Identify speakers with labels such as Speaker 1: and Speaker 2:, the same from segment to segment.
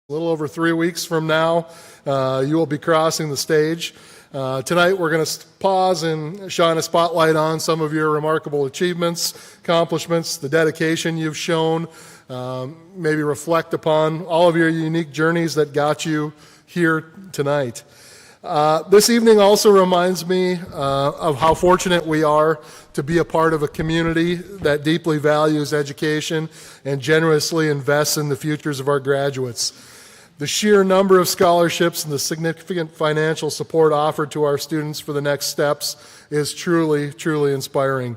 Speaker 1: A little over 3 weeks from now, you will be crossing the stage. Tonight we're going to pause and shine a spotlight on some of your remarkable achievements, accomplishments, the dedication you've shown, maybe reflect upon all of your unique journeys that got you here tonight. This evening also reminds me of how fortunate we are to be a part of a community that deeply values education and generously invests in the futures of our graduates. The sheer number of scholarships and the significant financial support offered to our students for the next steps is truly, truly inspiring.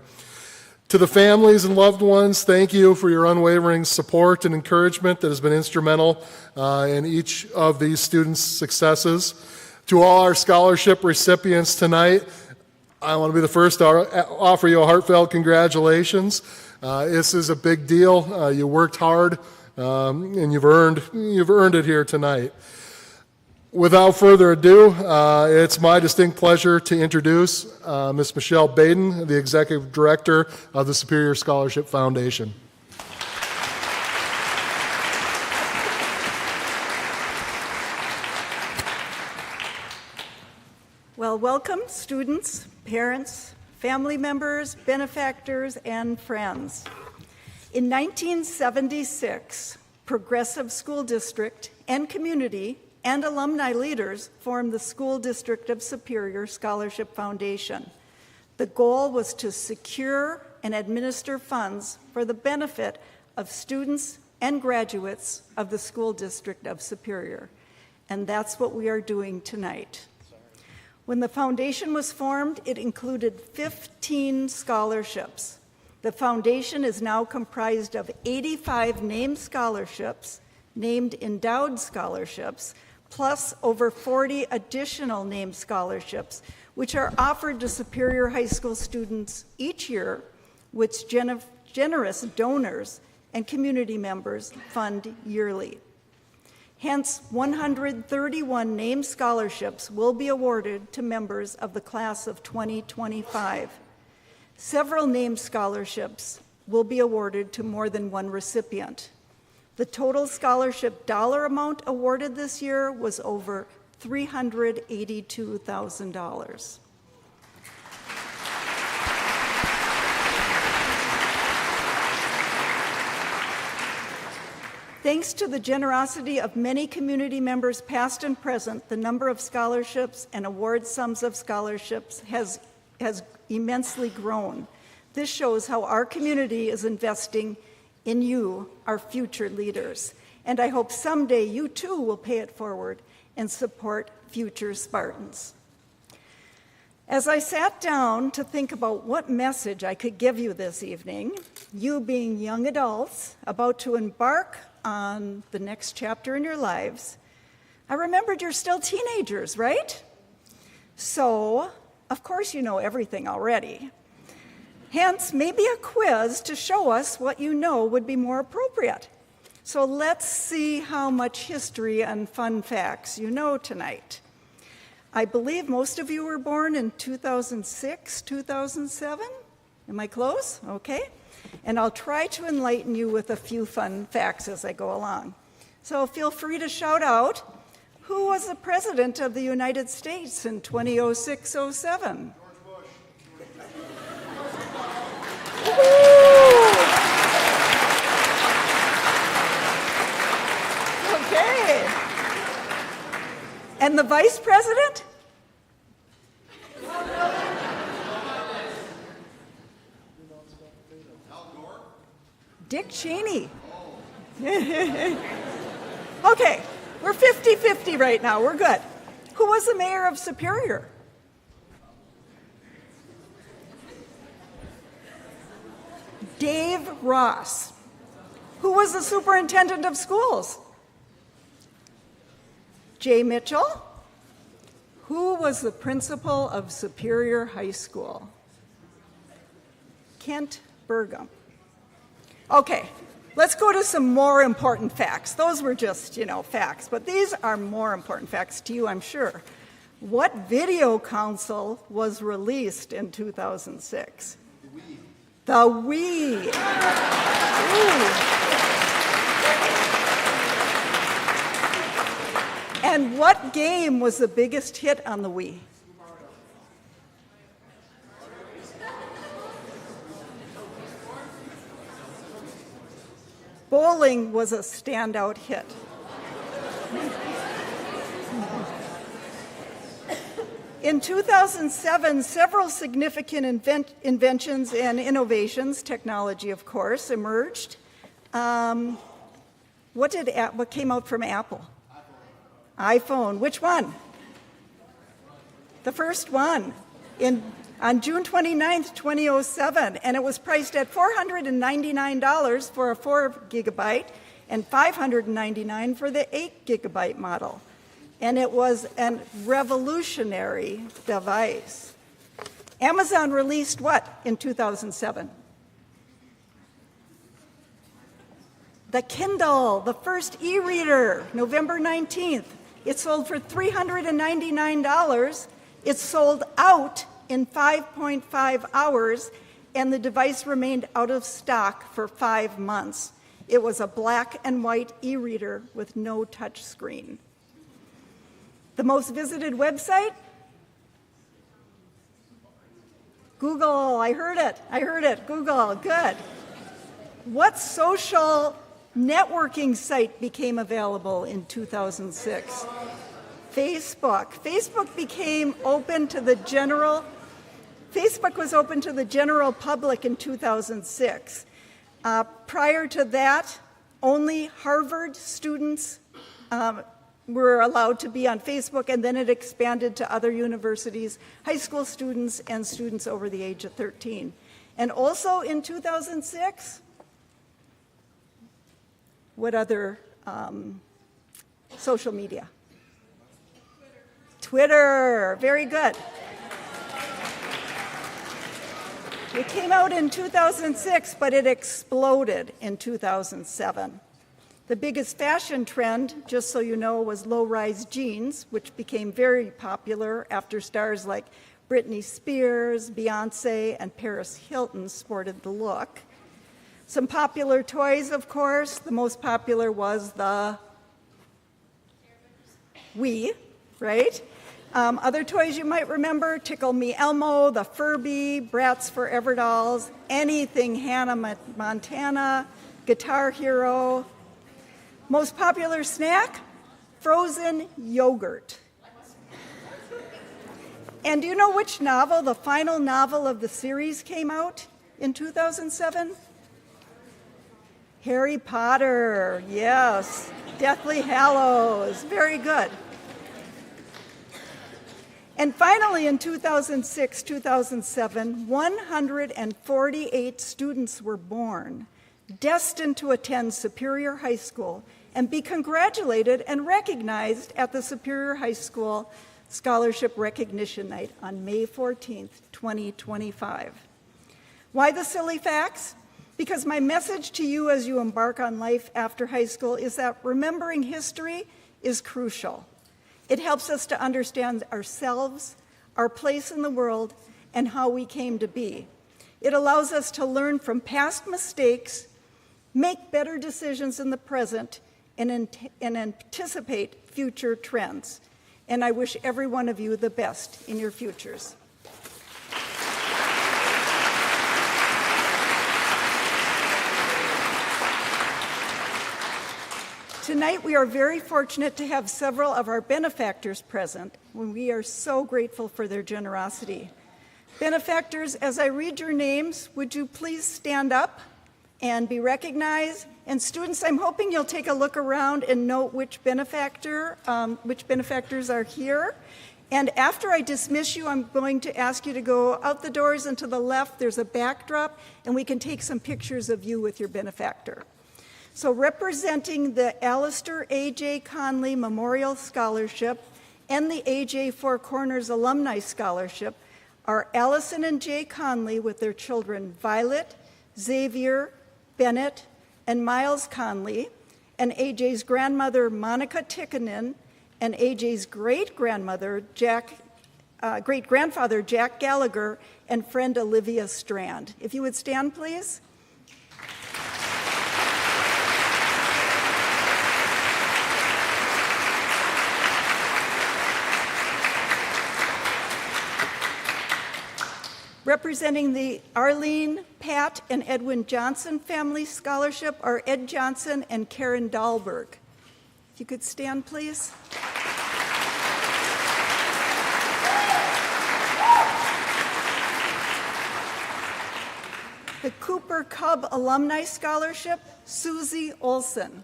Speaker 1: To the families and loved ones, thank you for your unwavering support and encouragement that has been instrumental in each of these students' successes. To all our scholarship recipients tonight, I want to be the first to offer you a heartfelt congratulations. This is a big deal. You worked hard. And you've earned it here tonight. Without further ado, it's my distinct pleasure to introduce Ms. Michelle Baden, the Executive Director of the Superior Scholarship Foundation.
Speaker 2: Well, welcome students, parents, family members, benefactors, and friends. In 1976, Progressive School District and community and alumni leaders formed the School District of Superior Scholarship Foundation. The goal was to secure and administer funds for the benefit of students and graduates of the School District of Superior. And that's what we are doing tonight. When the foundation was formed, it included 15 scholarships. The foundation is now comprised of 85 named scholarships, named endowed scholarships, plus over 40 additional named scholarships, which are offered to Superior High School students each year, which generous donors and community members fund yearly. Hence, 131 named scholarships will be awarded to members of the class of 2025. Several named scholarships will be awarded to more than one recipient. The total scholarship dollar amount awarded this year was over $382,000. Thanks to the generosity of many community members, past and present, the number of scholarships and award sums of scholarships has immensely grown. This shows how our community is investing in you, our future leaders. And I hope someday you too will pay it forward and support future Spartans. As I sat down to think about what message I could give you this evening, you being young adults about to embark on the next chapter in your lives, I remembered you're still teenagers, right? So, of course you know everything already. Hence, maybe a quiz to show us what you know would be more appropriate. So let's see how much history and fun facts you know tonight. I believe most of you were born in 2006, 2007. Am I close? Okay. And I'll try to enlighten you with a few fun facts as I go along. So feel free to shout out, who was the President of the United States in 2006-07? Okay. And the Vice President? Dick Cheney. Okay, we're 50-50 right now. We're good. Who was the mayor of Superior? Dave Ross. Who was the superintendent of schools? Jay Mitchell. Who was the principal of Superior High School? Kent Burgum. Okay, let's go to some more important facts. Those were just, facts, but these are more important facts to you, I'm sure. What video console was released in 2006? The Wii. Ooh. And what game was the biggest hit on the Wii? Bowling was a standout hit. In 2007, several significant inventions and innovations, technology of course, emerged. What came out from Apple? iPhone. Which one? The first one on June 29th, 2007, and it was priced at $499 for a 4 gigabyte and $599 for the 8 gigabyte model. And it was a revolutionary device. Amazon released what in 2007? The Kindle, the first e-reader, November 19th. It sold for $399. It sold out in 5.5 hours, and the device remained out of stock for 5 months. It was a black and white e-reader with no touch screen. The most visited website? Google. I heard it. Google. Good. What social networking site became available in 2006? Facebook. Facebook was open to the general public in 2006. Prior to that, only Harvard students were allowed to be on Facebook, and then it expanded to other universities, high school students, and students over the age of 13. And also in 2006, what other social media? Twitter. Very good. It came out in 2006, but it exploded in 2007. The biggest fashion trend, just so you know, was low-rise jeans, which became very popular after stars like Britney Spears, Beyonce, and Paris Hilton sported the look. Some popular toys, of course. The most popular was the Wii, right? Other toys you might remember, Tickle Me Elmo, the Furby, Bratz Forever dolls, anything Hannah Montana, Guitar Hero. Most popular snack? Frozen yogurt. And do you know which novel, the final novel of the series, came out in 2007? Harry Potter, yes. Deathly Hallows, very good. And finally, in 2006, 2007, 148 students were born, destined to attend Superior High School and be congratulated and recognized at the Superior High School Scholarship Recognition Night on May 14th, 2025. Why the silly facts? Because my message to you as you embark on life after high school is that remembering history is crucial. It helps us to understand ourselves, our place in the world, and how we came to be. It allows us to learn from past mistakes, make better decisions in the present, and anticipate future trends. And I wish every one of you the best in your futures. Tonight, we are very fortunate to have several of our benefactors present, and we are so grateful for their generosity. Benefactors, as I read your names, would you please stand up and be recognized? And students, I'm hoping you'll take a look around and note which benefactors are here. And after I dismiss you, I'm going to ask you to go out the doors and to the left. There's a backdrop, and we can take some pictures of you with your benefactor. So representing the Alistair A.J. Conley Memorial Scholarship and the A.J. Four Corners Alumni Scholarship are Allison and Jay Conley with their children Violet, Xavier, Bennett, and Miles Conley, and A.J.'s grandmother Monica Tikkanen, and A.J.'s great-grandfather Jack Gallagher, and friend Olivia Strand. If you would stand, please. Representing the Arlene, Pat, and Edwin Johnson Family Scholarship are Ed Johnson and Karen Dahlberg. If you could stand, please. The Cooper Cub Alumni Scholarship, Susie Olson.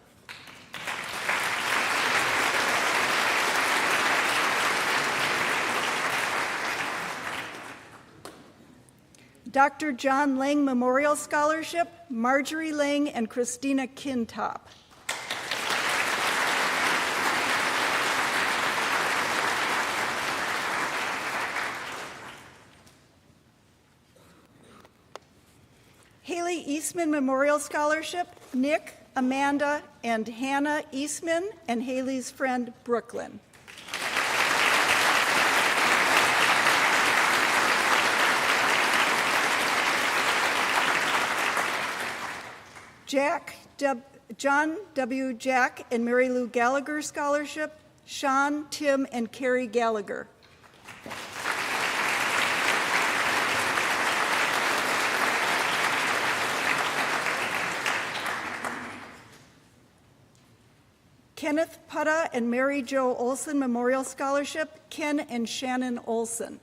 Speaker 2: Dr. John Lang Memorial Scholarship, Marjorie Lang and Christina Kintop. Haley Eastman Memorial Scholarship, Nick, Amanda, and Hannah Eastman, and Haley's friend, Brooklyn. John W. Jack and Mary Lou Gallagher Scholarship, Sean, Tim, and Carrie Gallagher. Kenneth Putta and Mary Jo Olson Memorial Scholarship, Ken and Shannon Olson.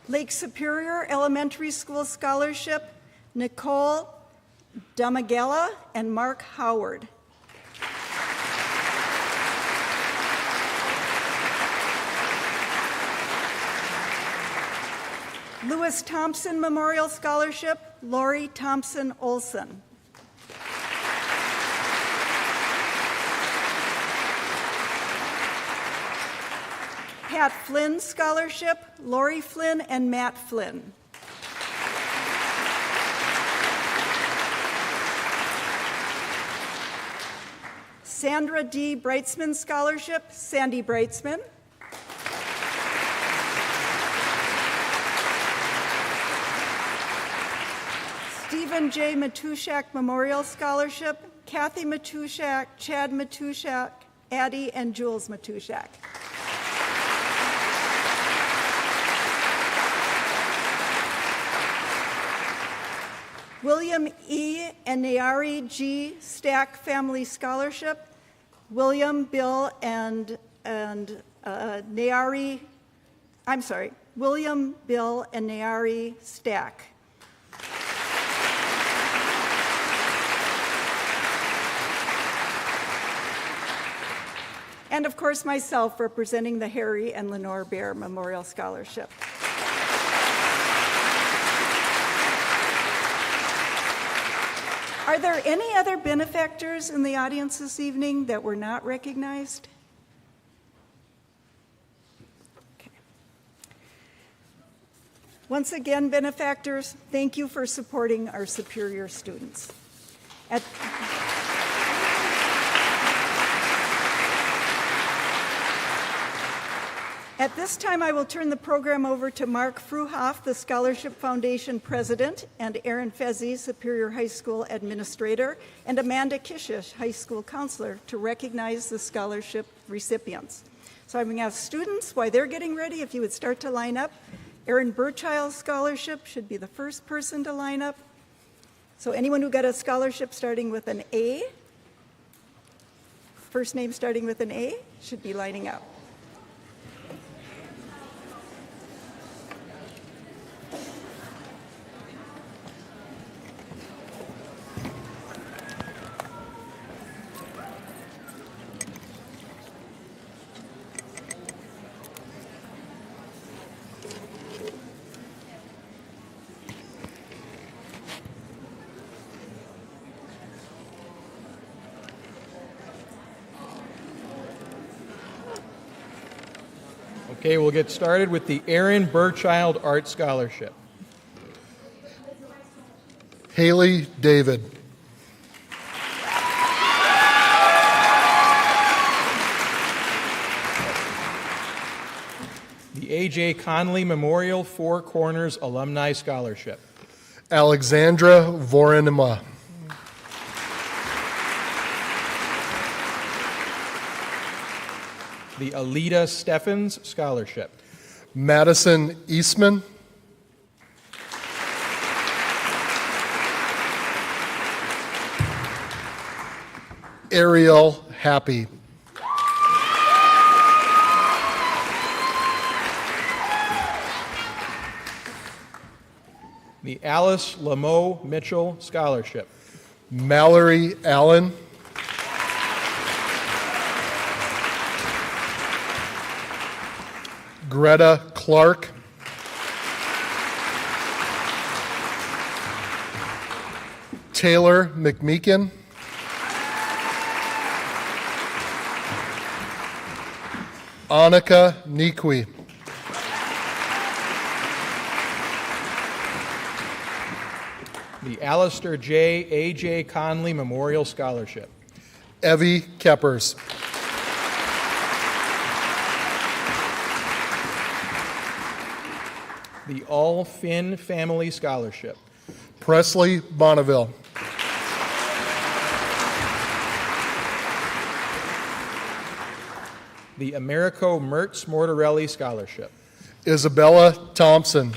Speaker 2: Lake Superior Elementary School Scholarship, Nicole Damagella and Mark Howard. Lewis Thompson Memorial Scholarship, Lori Thompson Olson. Pat Flynn Scholarship, Lori Flynn and Matt Flynn. Sandra D. Brightsman Scholarship, Sandy Brightsman. Stephen J. Matushak Memorial Scholarship, Kathy Matushak, Chad Matushak, Addie, and Jules Matushak. William E. and Nayari G. Stack Family Scholarship, William, Bill, and Nayari, William, Bill, and Nayari Stack. And of course, myself, representing the Harry and Lenore Bear Memorial Scholarship. Are there any other benefactors in the audience this evening that were not recognized? Okay. Once again, benefactors, thank you for supporting our Superior students. At this time, I will turn the program over to Mark Fruhoff, the Scholarship Foundation President, and Aaron Fezzi, Superior High School Administrator, and Amanda Kishish, High School Counselor, to recognize the scholarship recipients. So I'm going to ask students, while they're getting ready, if you would start to line up. Aaron Burchild Scholarship should be the first person to line up. So anyone who got a scholarship starting with an A, first name starting with an A, should be lining up.
Speaker 3: Okay, we'll get started with the Aaron Burchild Art Scholarship.
Speaker 1: Haley David.
Speaker 3: The A.J. Conley Memorial Four Corners Alumni Scholarship.
Speaker 1: Alexandra Voronima.
Speaker 3: The Alita Steffens Scholarship.
Speaker 1: Madison Eastman. Ariel Happy.
Speaker 3: The Alice Lameau Mitchell Scholarship.
Speaker 1: Mallory Allen. Greta Clark. Taylor McMeekin. Annika Nikwi.
Speaker 3: The Alistair J. A.J. Conley Memorial Scholarship.
Speaker 1: Evie Keppers.
Speaker 3: The All Finn Family Scholarship.
Speaker 1: Presley Bonneville.
Speaker 3: The Americo Mertz Mortarelli Scholarship.
Speaker 1: Isabella Thompson.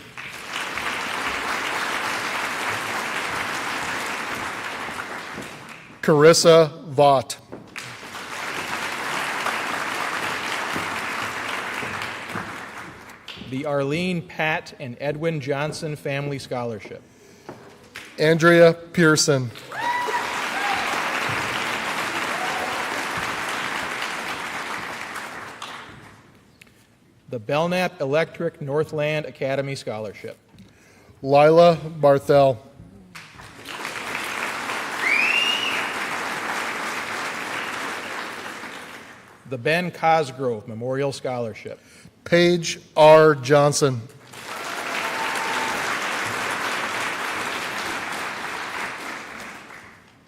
Speaker 1: Carissa Vaught.
Speaker 3: The Arlene Pat and Edwin Johnson Family Scholarship.
Speaker 1: Andrea Pearson.
Speaker 3: The Belknap Electric Northland Academy Scholarship.
Speaker 1: Lila Barthel.
Speaker 3: The Ben Cosgrove Memorial Scholarship.
Speaker 1: Paige R. Johnson.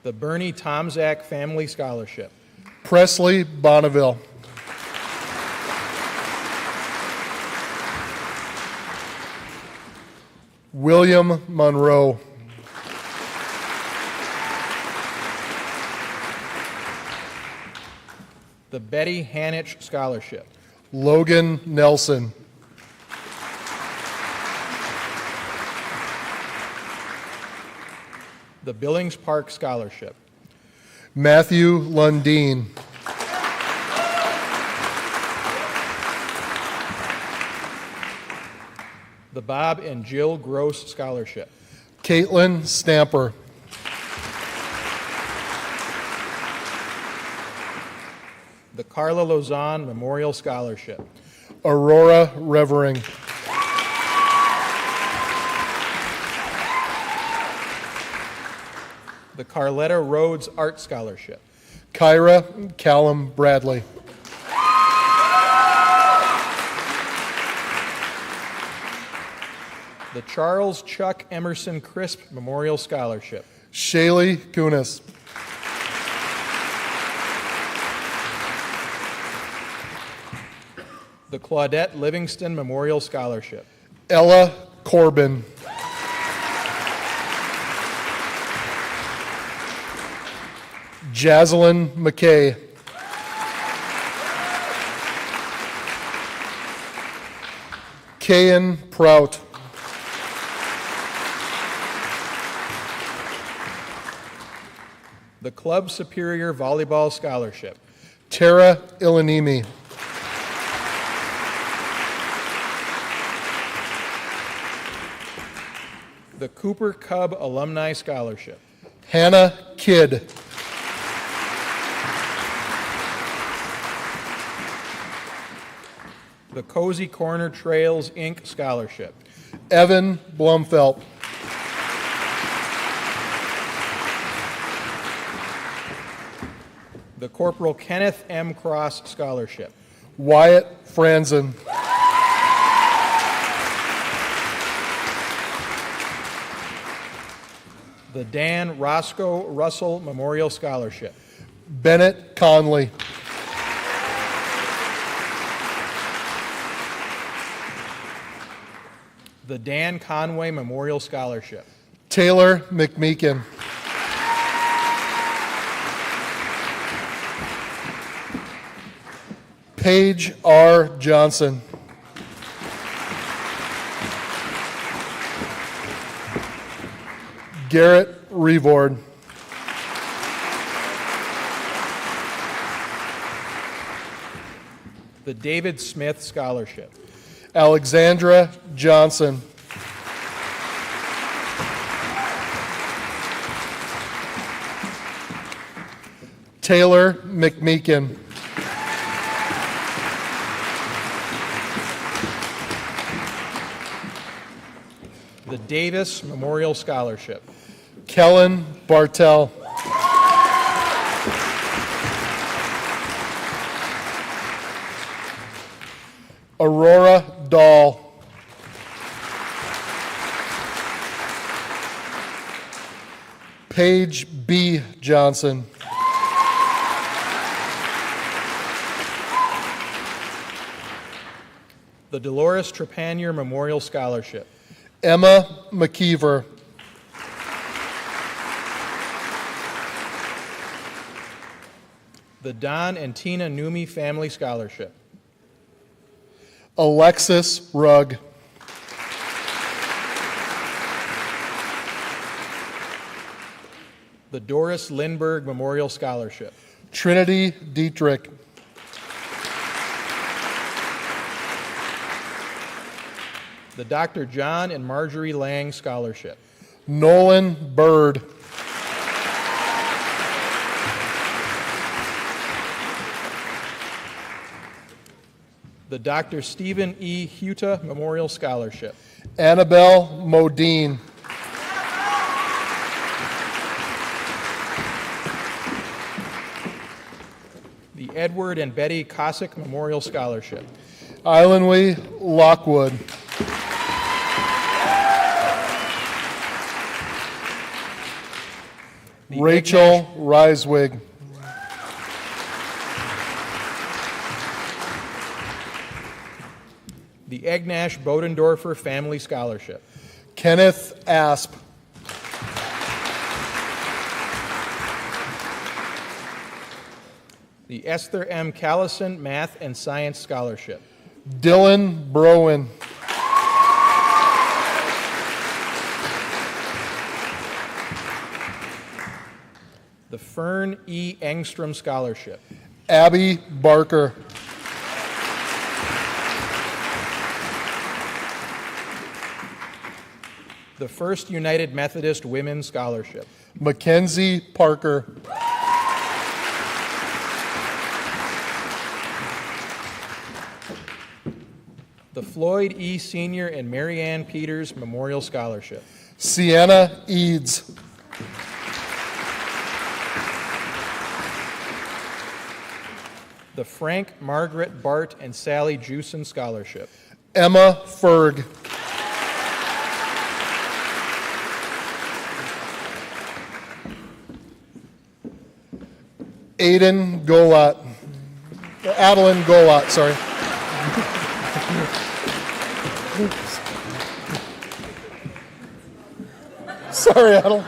Speaker 3: The Bernie Tomzak Family Scholarship.
Speaker 1: Presley Bonneville. William Monroe.
Speaker 3: The Betty Hanich Scholarship.
Speaker 1: Logan Nelson.
Speaker 3: The Billings Park Scholarship.
Speaker 1: Matthew Lundeen.
Speaker 3: The Bob and Jill Gross Scholarship.
Speaker 1: Caitlin Stamper.
Speaker 3: The Carla Lozon Memorial Scholarship.
Speaker 1: Aurora Revering.
Speaker 3: The Carletta Rhodes Art Scholarship.
Speaker 1: Kyra Callum Bradley.
Speaker 3: The Charles Chuck Emerson Crisp Memorial Scholarship.
Speaker 1: Shaylee Kunis.
Speaker 3: The Claudette Livingston Memorial Scholarship.
Speaker 1: Ella Corbin. Jaslyn McKay. Kayan Prout.
Speaker 3: The Club Superior Volleyball Scholarship.
Speaker 1: Tara Ilanimi.
Speaker 3: The Cooper Cub Alumni Scholarship.
Speaker 1: Hannah Kidd.
Speaker 3: The Cozy Corner Trails, Inc. Scholarship.
Speaker 1: Evan Blumfelt.
Speaker 3: The Corporal Kenneth M. Cross Scholarship.
Speaker 1: Wyatt Franzen.
Speaker 3: The Dan Roscoe Russell Memorial Scholarship.
Speaker 1: Bennett Conley.
Speaker 3: The Dan Conway Memorial Scholarship.
Speaker 1: Taylor McMeekin. Paige R. Johnson. Garrett Revord.
Speaker 3: The David Smith Scholarship.
Speaker 1: Alexandra Johnson. Taylor McMeekin.
Speaker 3: The Davis Memorial Scholarship.
Speaker 1: Kellen Bartell. Aurora Dahl. Paige B. Johnson.
Speaker 3: The Dolores Trepanier Memorial Scholarship.
Speaker 1: Emma McKeever.
Speaker 3: The Don and Tina Numi Family Scholarship.
Speaker 1: Alexis Rugg.
Speaker 3: The Doris Lindbergh Memorial Scholarship.
Speaker 1: Trinity Dietrich.
Speaker 3: The Dr. John and Marjorie Lang Scholarship.
Speaker 1: Nolan Bird.
Speaker 3: The Dr. Stephen E. Huta Memorial Scholarship.
Speaker 1: Annabelle Modine.
Speaker 3: The Edward and Betty Cossack Memorial Scholarship.
Speaker 1: Islandwy Lockwood.
Speaker 3: The
Speaker 1: Rachel Reiswig.
Speaker 3: The Egnash Bodendorfer Family Scholarship.
Speaker 1: Kenneth Asp.
Speaker 3: The Esther M. Callison Math and Science Scholarship.
Speaker 1: Dylan Browen.
Speaker 3: The Fern E. Engstrom Scholarship.
Speaker 1: Abby Barker.
Speaker 3: The First United Methodist Women's Scholarship.
Speaker 1: Mackenzie Parker.
Speaker 3: The Floyd E. Senior and Mary Ann Peters Memorial Scholarship.
Speaker 1: Sienna Eads.
Speaker 3: The Frank, Margaret, Bart, and Sally Jewson Scholarship.
Speaker 1: Emma Ferg. Aiden Golat. Adeline Golat, sorry. Sorry, Adel.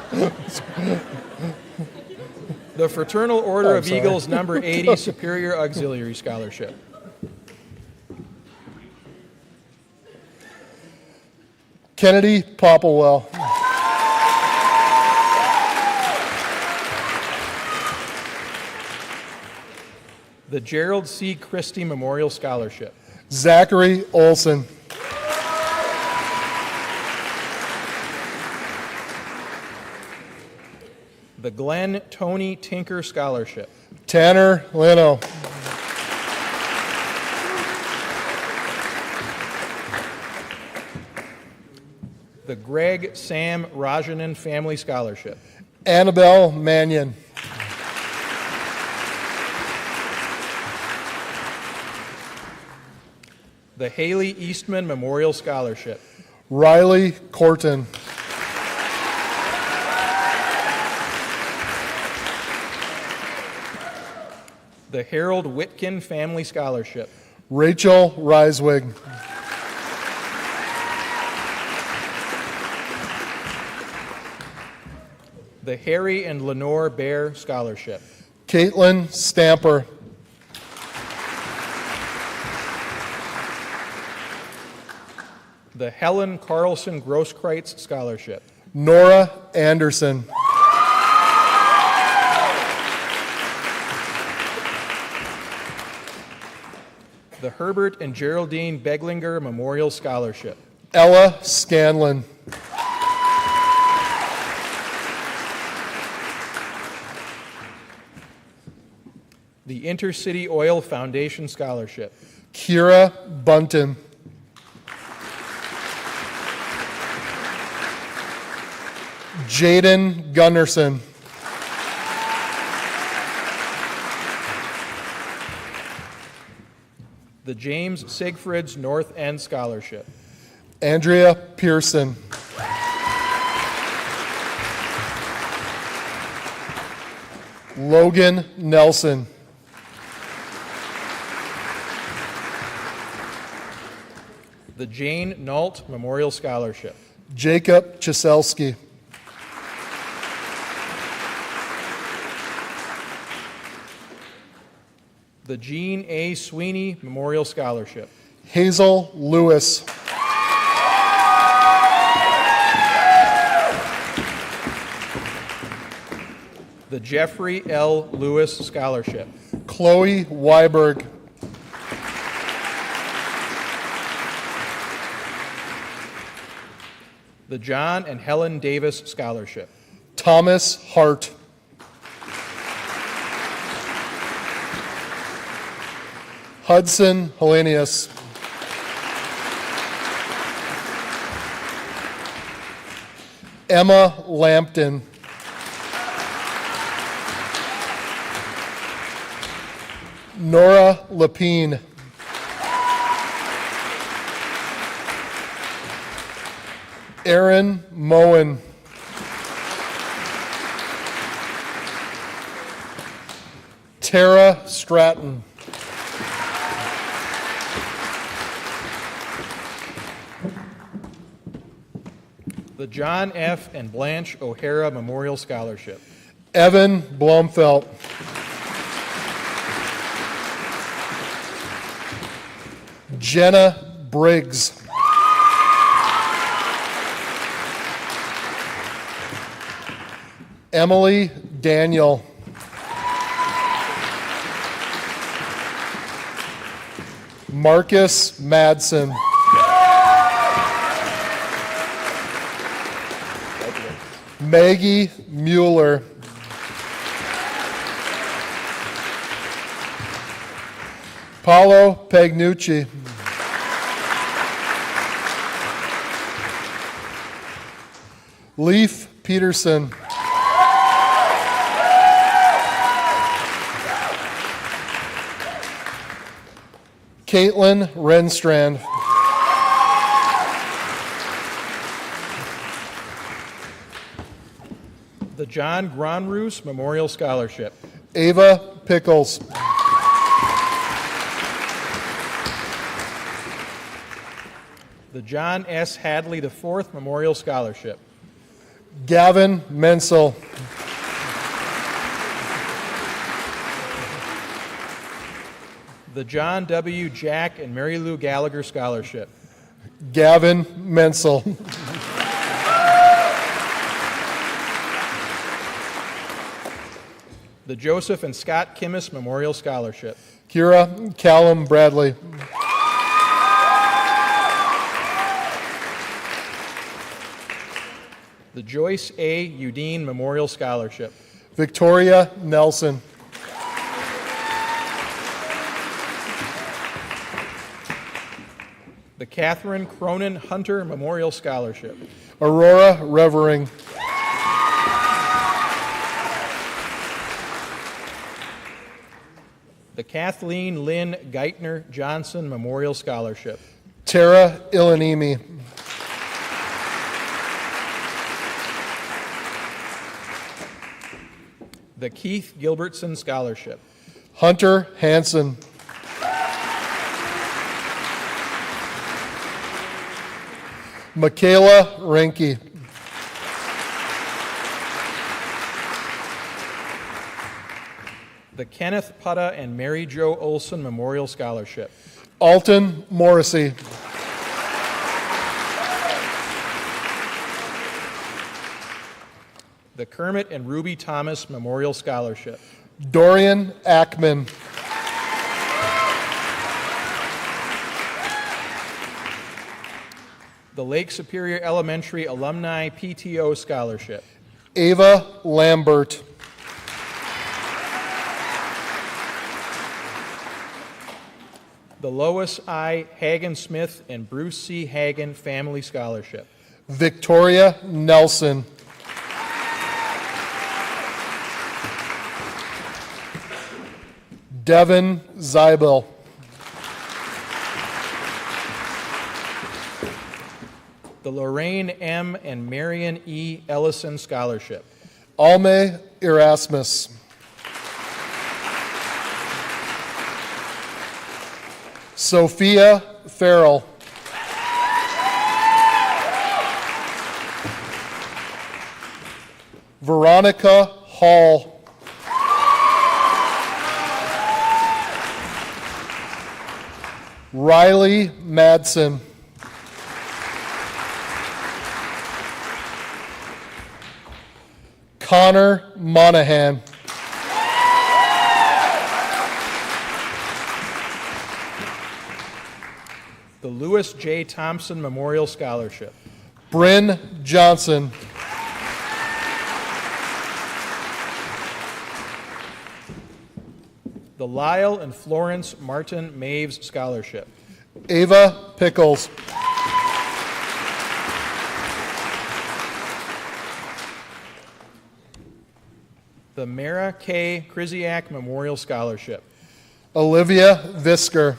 Speaker 3: The Fraternal Order
Speaker 1: I'm
Speaker 3: of
Speaker 1: sorry.
Speaker 3: Eagles Number 80 Superior Auxiliary Scholarship.
Speaker 1: Kennedy Popplewell.
Speaker 3: The Gerald C. Christie Memorial Scholarship.
Speaker 1: Zachary Olson.
Speaker 3: The Glenn Tony Tinker Scholarship.
Speaker 1: Tanner Leno.
Speaker 3: The Greg Sam Rajanen Family Scholarship.
Speaker 1: Annabelle Mannion.
Speaker 3: The Haley Eastman Memorial Scholarship.
Speaker 1: Riley Corton.
Speaker 3: The Harold Whitkin Family Scholarship.
Speaker 1: Rachel Reiswig.
Speaker 3: The Harry and Lenore Bear Scholarship.
Speaker 1: Caitlin Stamper.
Speaker 3: The Helen Carlson Grosskreutz Scholarship.
Speaker 1: Nora Anderson.
Speaker 3: The Herbert and Geraldine Beglinger Memorial Scholarship.
Speaker 1: Ella Scanlon.
Speaker 3: The Intercity Oil Foundation Scholarship.
Speaker 1: Kira Bunton. Jaden Gunnarsson.
Speaker 3: The James Siegfrieds North End Scholarship.
Speaker 1: Andrea Pearson. Logan Nelson.
Speaker 3: The Jane Nault Memorial Scholarship.
Speaker 1: Jacob Chiselski.
Speaker 3: The Jean A. Sweeney Memorial Scholarship.
Speaker 1: Hazel Lewis.
Speaker 3: The Jeffrey L. Lewis Scholarship.
Speaker 1: Chloe Weiberg.
Speaker 3: The John and Helen Davis Scholarship.
Speaker 1: Thomas Hart. Hudson Hellenius. Emma Lampton. Nora Lapine. Aaron Moen. Tara Stratton.
Speaker 3: The John F. and Blanche O'Hara Memorial Scholarship.
Speaker 1: Evan Blomfelt. Jenna Briggs. Emily Daniel. Marcus Madsen. Maggie Mueller. Paolo Pagnucci. Leif Peterson. Caitlin Renstrand.
Speaker 3: The John Gronroos Memorial Scholarship.
Speaker 1: Ava Pickles.
Speaker 3: The John S. Hadley IV Memorial Scholarship.
Speaker 1: Gavin Menzel.
Speaker 3: The John W. Jack and Mary Lou Gallagher Scholarship.
Speaker 1: Gavin Menzel.
Speaker 3: The Joseph and Scott Kimmis Memorial Scholarship.
Speaker 1: Kira Callum Bradley.
Speaker 3: The Joyce A. Udine Memorial Scholarship.
Speaker 1: Victoria Nelson.
Speaker 3: The Catherine Cronin Hunter Memorial Scholarship.
Speaker 1: Aurora Revering.
Speaker 3: The Kathleen Lynn Geithner Johnson Memorial Scholarship.
Speaker 1: Tara Ilanimi.
Speaker 3: The Keith Gilbertson Scholarship.
Speaker 1: Hunter Hansen. Michaela Renke.
Speaker 3: The Kenneth Putta and Mary Jo Olson Memorial Scholarship.
Speaker 1: Alton Morrissey.
Speaker 3: the Kermit and Ruby Thomas Memorial Scholarship,
Speaker 1: Dorian Ackman,
Speaker 3: the Lake Superior Elementary Alumni PTO Scholarship,
Speaker 1: Ava Lambert,
Speaker 3: the Lois I. Hagen Smith and Bruce C. Hagen Family Scholarship,
Speaker 1: Victoria Nelson, Devin Zybel,
Speaker 3: the Lorraine M. and Marion E. Ellison Scholarship,
Speaker 1: Alme Erasmus, Sophia Farrell, Veronica Hall, Riley Madsen, Connor Monahan,
Speaker 3: the Lewis J. Thompson Memorial Scholarship,
Speaker 1: Bryn Johnson,
Speaker 3: the Lyle and Florence Martin Maves Scholarship,
Speaker 1: Ava Pickles,
Speaker 3: the Mara K. Krisiak Memorial Scholarship,
Speaker 1: Olivia Visker,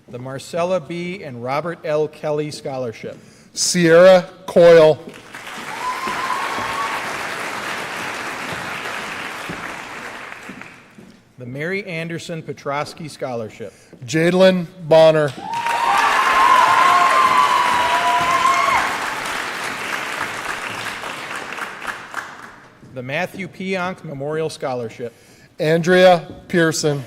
Speaker 3: the Marcella B. and Robert L. Kelly Scholarship,
Speaker 1: Sierra Coyle,
Speaker 3: the Mary Anderson Petrosky Scholarship,
Speaker 1: Jadlyn Bonner,
Speaker 3: the Matthew Pionk Memorial Scholarship,
Speaker 1: Andrea Pearson,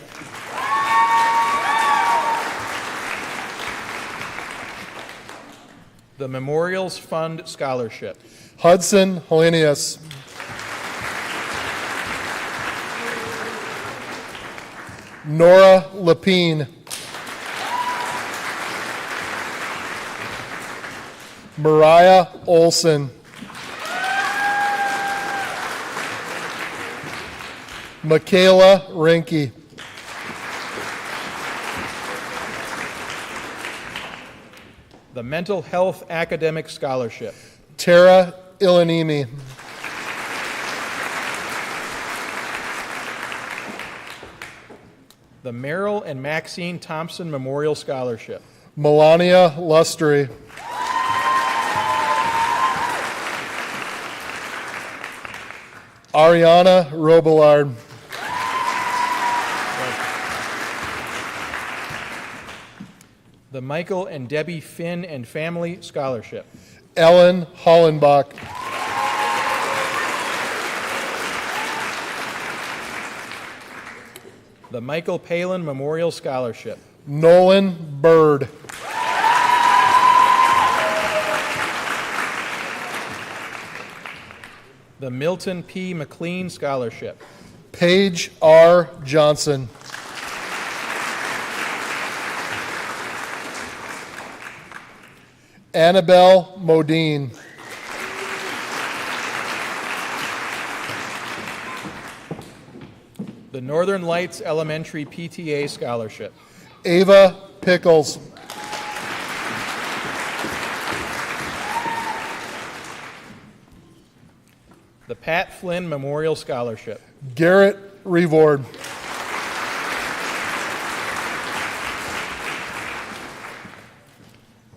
Speaker 3: the Memorials Fund Scholarship,
Speaker 1: Hudson Hellenius, Nora Lapine, Mariah Olson, Michaela Rinke,
Speaker 3: the Mental Health Academic Scholarship,
Speaker 1: Tara Ilanimi,
Speaker 3: the Merrill and Maxine Thompson Memorial Scholarship,
Speaker 1: Melania Lustry, Ariana Robillard,
Speaker 3: the Michael and Debbie Finn and Family Scholarship,
Speaker 1: Ellen Hollenbach,
Speaker 3: the Michael Palin Memorial Scholarship,
Speaker 1: Nolan Bird,
Speaker 3: the Milton P. McLean Scholarship,
Speaker 1: Paige R. Johnson, Annabelle Modine,
Speaker 3: the Northern Lights Elementary PTA Scholarship,
Speaker 1: Ava Pickles,
Speaker 3: the Pat Flynn Memorial Scholarship,
Speaker 1: Garrett Revord,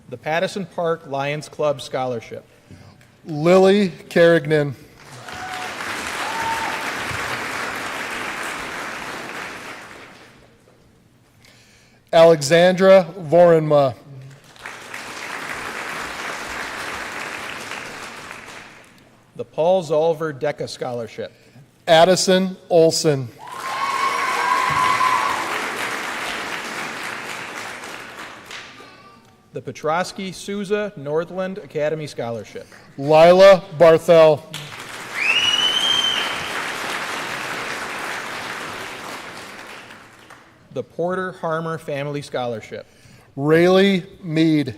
Speaker 3: the Pattison Park Lions Club Scholarship,
Speaker 1: Lily Carignan, Alexandra Vorenma,
Speaker 3: the Paul Zolver DECA Scholarship,
Speaker 1: Addison Olson,
Speaker 3: The Petrosky Souza Northland Academy Scholarship.
Speaker 1: Lila Barthel.
Speaker 3: The Porter Harmer Family Scholarship.
Speaker 1: Rayleigh Mead.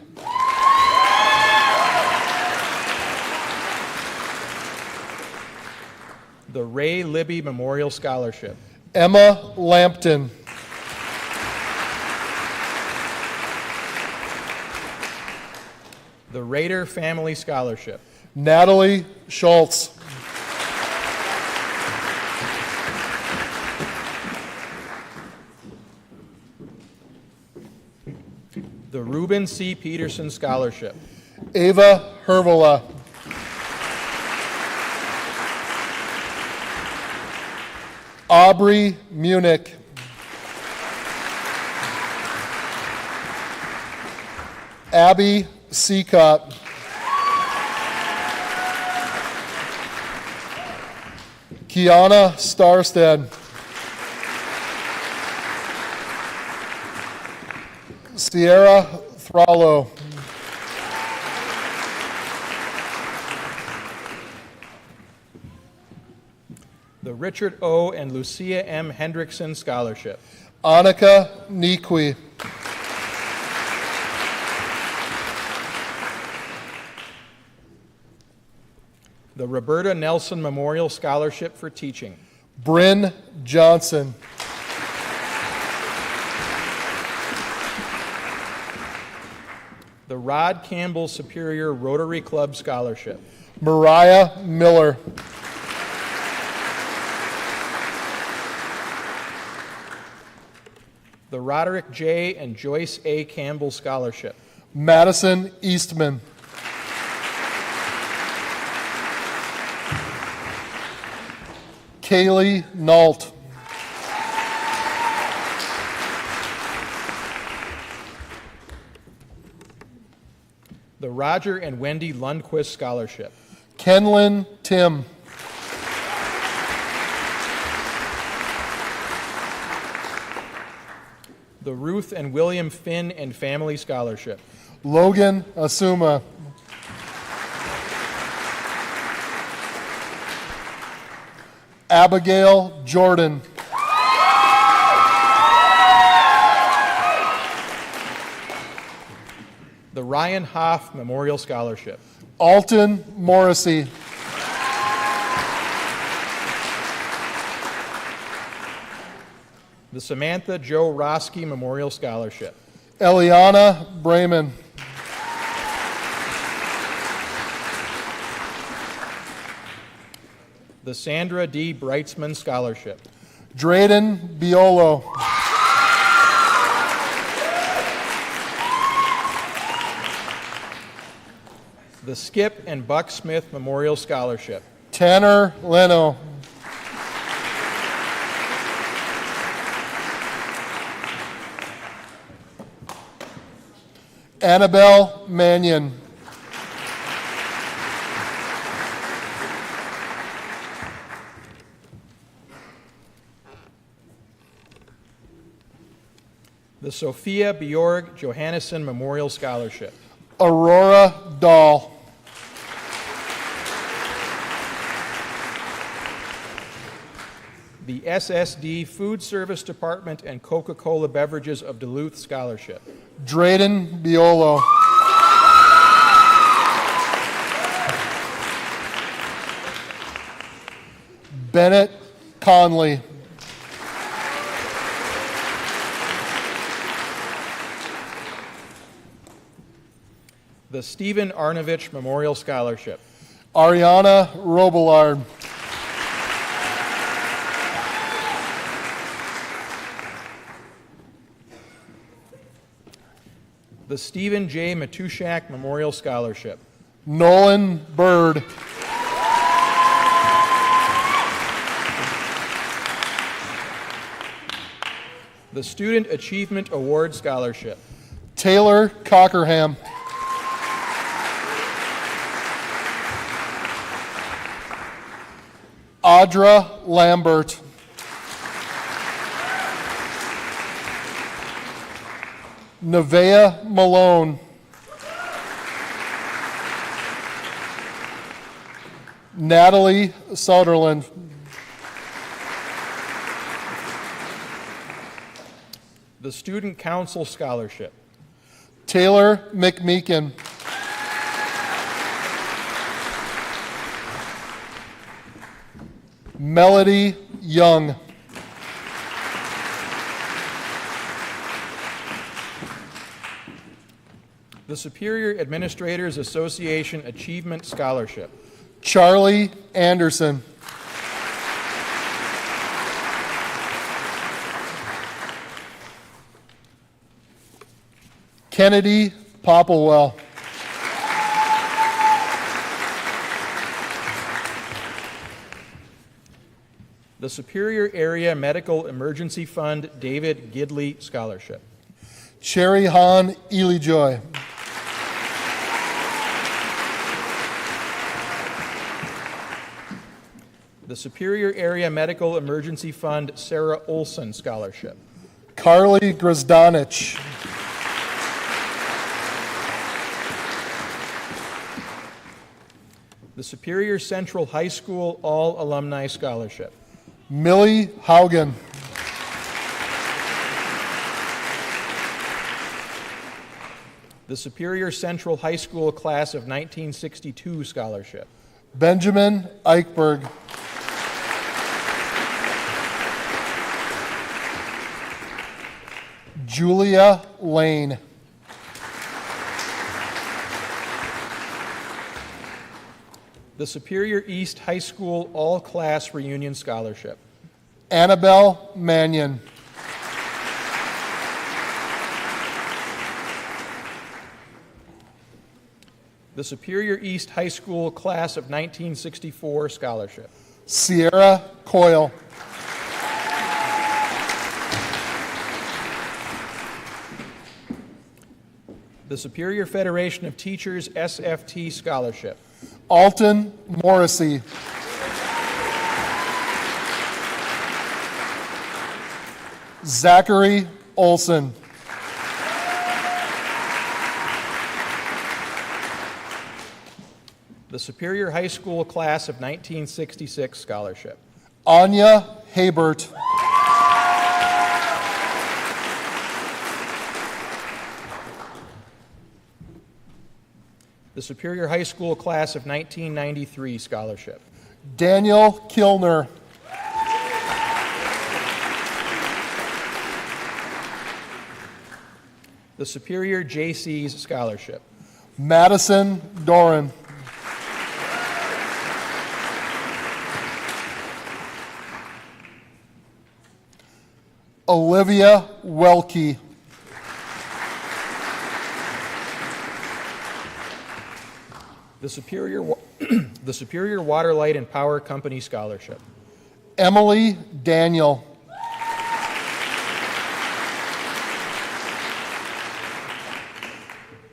Speaker 3: The Ray Libby Memorial Scholarship.
Speaker 1: Emma Lampton.
Speaker 3: The Rader Family Scholarship.
Speaker 1: Natalie Schultz.
Speaker 3: The Reuben C. Peterson Scholarship.
Speaker 1: Ava Hervola. Aubrey Munich. Abby Seacott. Kiana Starstead. Sierra Thrallo.
Speaker 3: The Richard O. and Lucia M. Hendrickson Scholarship.
Speaker 1: Annika Nequi.
Speaker 3: The Roberta Nelson Memorial Scholarship for Teaching.
Speaker 1: Bryn Johnson.
Speaker 3: The Rod Campbell Superior Rotary Club Scholarship.
Speaker 1: Mariah Miller.
Speaker 3: The Roderick J. and Joyce A. Campbell Scholarship.
Speaker 1: Madison Eastman. Kaylee Nault.
Speaker 3: The Roger and Wendy Lundquist Scholarship.
Speaker 1: Kenlyn Tim.
Speaker 3: The Ruth and William Finn and Family Scholarship.
Speaker 1: Logan Asuma. Abigail Jordan.
Speaker 3: The Ryan Hoff Memorial Scholarship.
Speaker 1: Alton Morrissey.
Speaker 3: The Samantha Joe Roski Memorial Scholarship.
Speaker 1: Eliana Brayman.
Speaker 3: The Sandra D. Breitzman Scholarship.
Speaker 1: Drayden Biolo.
Speaker 3: The Skip and Buck Smith Memorial Scholarship.
Speaker 1: Tanner Leno. Annabelle Mannion.
Speaker 3: The Sophia Bjorg Johannesson Memorial Scholarship.
Speaker 1: Aurora Dahl.
Speaker 3: The SSD Food Service Department and Coca-Cola Beverages of Duluth Scholarship.
Speaker 1: Drayden Biolo. Bennett Conley.
Speaker 3: The Stephen Arnovich Memorial Scholarship.
Speaker 1: Ariana Robillard.
Speaker 3: The Stephen J. Matushak Memorial Scholarship.
Speaker 1: Nolan Bird.
Speaker 3: The Student Achievement Award Scholarship.
Speaker 1: Taylor Cockerham. Audra Lambert. Nevaeh Malone. Natalie Soderlund.
Speaker 3: The Student Council Scholarship.
Speaker 1: Taylor McMeekin. Melody Young.
Speaker 3: The Superior Administrators Association Achievement Scholarship.
Speaker 1: Charlie Anderson. Kennedy Popplewell.
Speaker 3: The Superior Area Medical Emergency Fund David Gidley Scholarship.
Speaker 1: Cherry Han Elyjoy.
Speaker 3: The Superior Area Medical Emergency Fund Sarah Olson Scholarship.
Speaker 1: Carly Grozdanich.
Speaker 3: The Superior Central High School All Alumni Scholarship.
Speaker 1: Millie Haugen.
Speaker 3: The Superior Central High School Class of 1962 Scholarship.
Speaker 1: Benjamin Eichberg. Julia Lane.
Speaker 3: The Superior East High School All-Class Reunion Scholarship.
Speaker 1: Annabelle Mannion.
Speaker 3: The Superior East High School Class of 1964 Scholarship.
Speaker 1: Sierra Coyle.
Speaker 3: The Superior Federation of Teachers SFT Scholarship.
Speaker 1: Alton Morrissey. Zachary Olson.
Speaker 3: The Superior High School Class of 1966 Scholarship.
Speaker 1: Anya Habert.
Speaker 3: The Superior High School Class of 1993 Scholarship.
Speaker 1: Daniel Kilner.
Speaker 3: The Superior JC's Scholarship.
Speaker 1: Madison Doran. Olivia Welke.
Speaker 3: The Superior Water, Light, and Power Company Scholarship.
Speaker 1: Emily Daniel.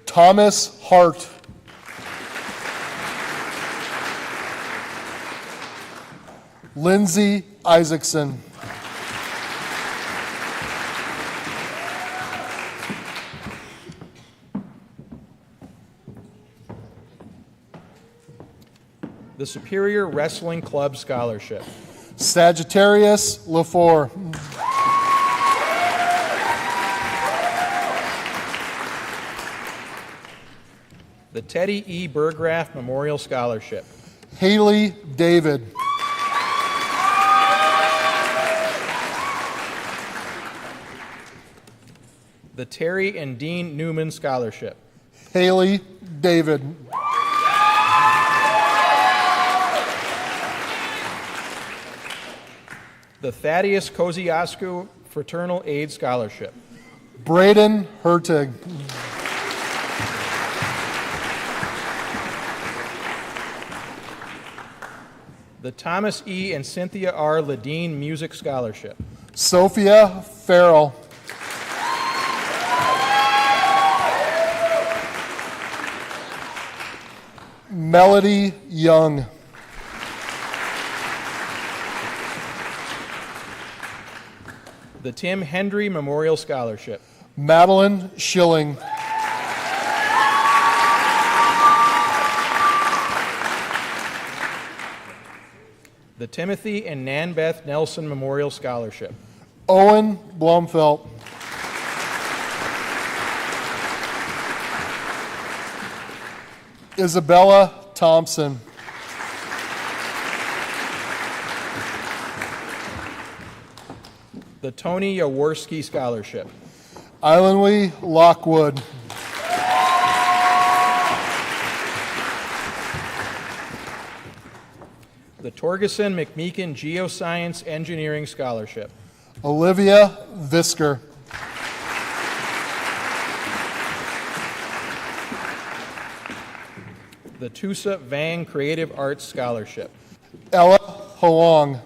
Speaker 1: Thomas Hart. Lindsay Isaacson.
Speaker 3: The Superior Wrestling Club Scholarship.
Speaker 1: Sagittarius LaFour.
Speaker 3: The Teddy E. Burgraff Memorial Scholarship.
Speaker 1: Haley David.
Speaker 3: The Terry and Dean Newman Scholarship.
Speaker 1: Haley David.
Speaker 3: The Thaddeus Kosciuszko Fraternal Aid Scholarship.
Speaker 1: Braden Hertig.
Speaker 3: The Thomas E. and Cynthia R. Ledeen Music Scholarship.
Speaker 1: Sophia Farrell. Melody Young.
Speaker 3: The Tim Hendry Memorial Scholarship.
Speaker 1: Madeline Schilling.
Speaker 3: the Timothy and Nan Beth Nelson Memorial Scholarship,
Speaker 1: Owen Blumfelt. Isabella Thompson.
Speaker 3: the Tony Yaworski Scholarship,
Speaker 1: Islandly Lockwood.
Speaker 3: the Torgeson McMeekin Geoscience Engineering Scholarship,
Speaker 1: Olivia Visker.
Speaker 3: the Tusa Vang Creative Arts Scholarship,
Speaker 1: Ella Hoang.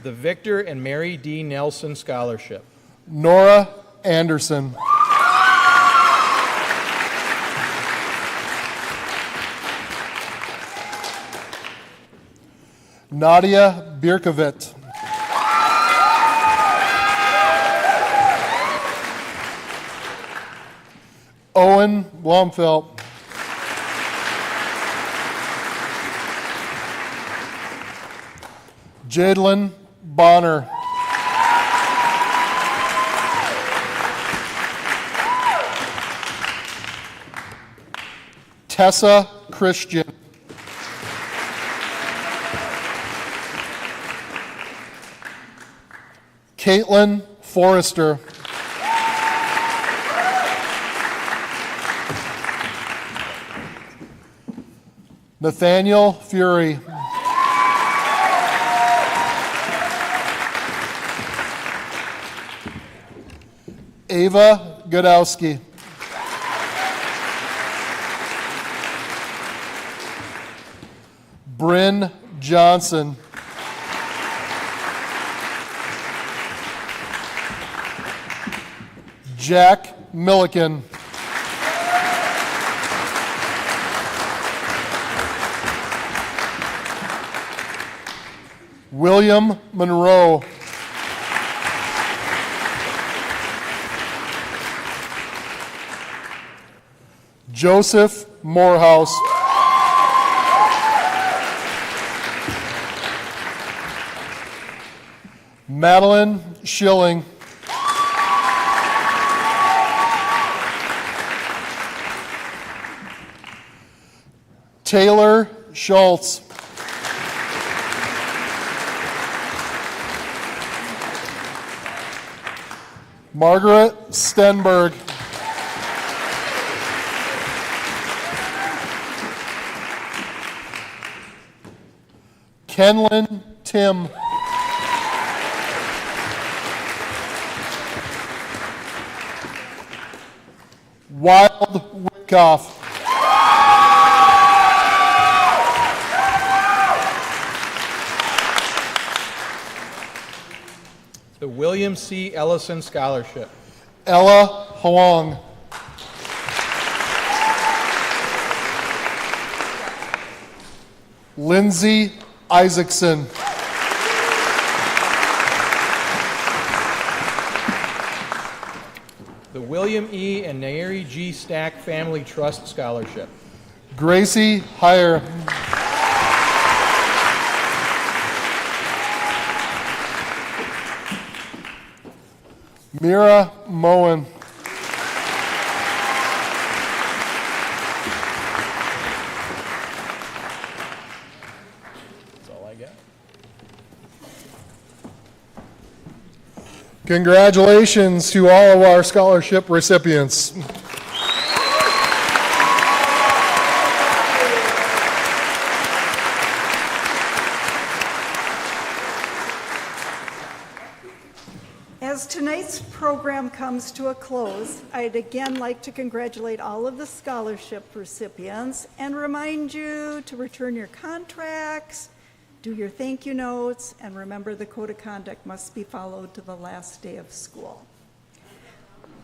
Speaker 3: the Victor and Mary D. Nelson Scholarship,
Speaker 1: Nora Anderson. Nadia Birkovic. Owen Blomfelt. Jadlyn Bonner. Tessa Christian. Caitlin Forrester. Nathaniel Fury. Ava Godowski. Bryn Johnson. Jack Milliken. William Monroe. Joseph Morehouse. Madeline Schilling. Taylor Schultz. Margaret Stenberg. Kenlyn Tim. Wild Wickoff.
Speaker 3: the William C. Ellison Scholarship,
Speaker 1: Ella Hoang. Lindsay Isaacson.
Speaker 3: the William E. and Nairi G. Stack Family Trust Scholarship,
Speaker 1: Gracie Heyer. Mira Moen.
Speaker 3: that's all I got.
Speaker 1: Congratulations to all of our scholarship recipients.
Speaker 2: As tonight's program comes to a close, I'd again like to congratulate all of the scholarship recipients and remind you to return your contracts, do your thank you notes, and remember the code of conduct must be followed to the last day of school.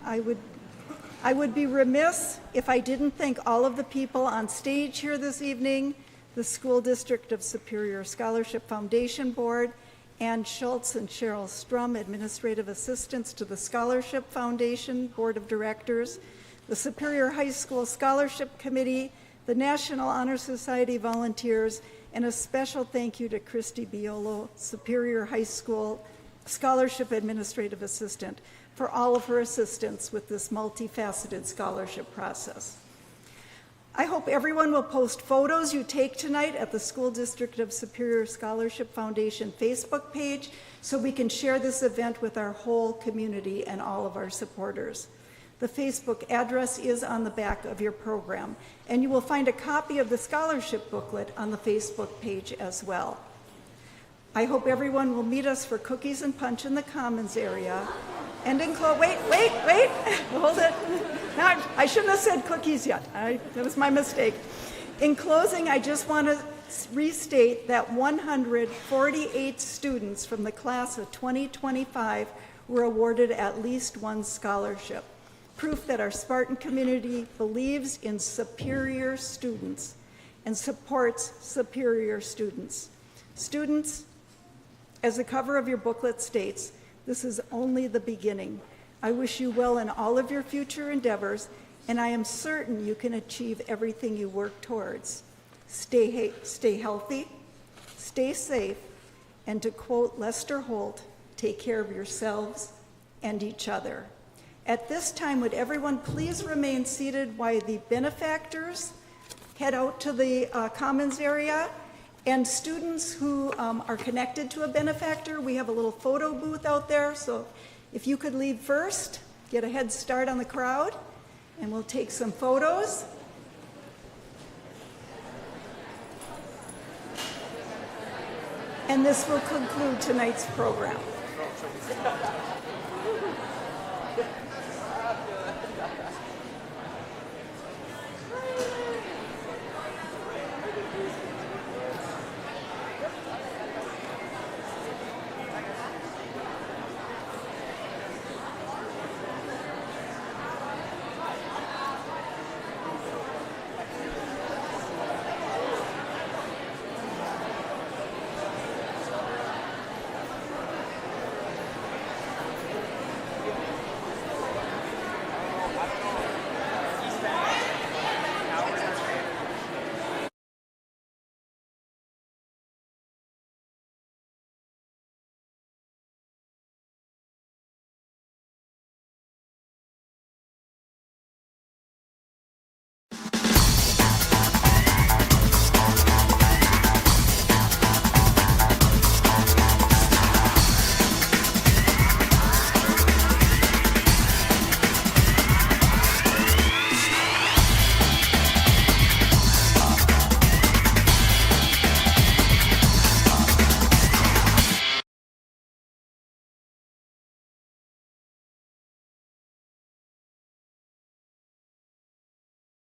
Speaker 2: I would be remiss if I didn't thank all of the people on stage here this evening, the School District of Superior Scholarship Foundation Board, Ann Schultz and Cheryl Strum, administrative assistants to the Scholarship Foundation Board of Directors, the Superior High School Scholarship Committee, the National Honor Society volunteers, and a special thank you to Christy Biolo, Superior High School Scholarship Administrative Assistant, for all of her assistance with this multifaceted scholarship process. I hope everyone will post photos you take tonight at the School District of Superior Scholarship Foundation Facebook page so we can share this event with our whole community and all of our supporters. The Facebook address is on the back of your program, and you will find a copy of the scholarship booklet on the Facebook page as well. I hope everyone will meet us for cookies and punch in the Commons area. And wait, hold it. Now, I shouldn't have said cookies yet. That was my mistake. In closing, I just want to restate that 148 students from the class of 2025 were awarded at least one scholarship, proof that our Spartan community believes in superior students and supports superior students. Students, as the cover of your booklet states, this is only the beginning. I wish you well in all of your future endeavors, and I am certain you can achieve everything you work towards. Stay healthy, stay safe, and to quote Lester Holt, take care of yourselves and each other. At this time, would everyone please remain seated while the benefactors head out to the Commons area? And students who are connected to a benefactor, we have a little photo booth out there, so if you could leave first, get a head start on the crowd, and we'll take some photos. And this will conclude tonight's program.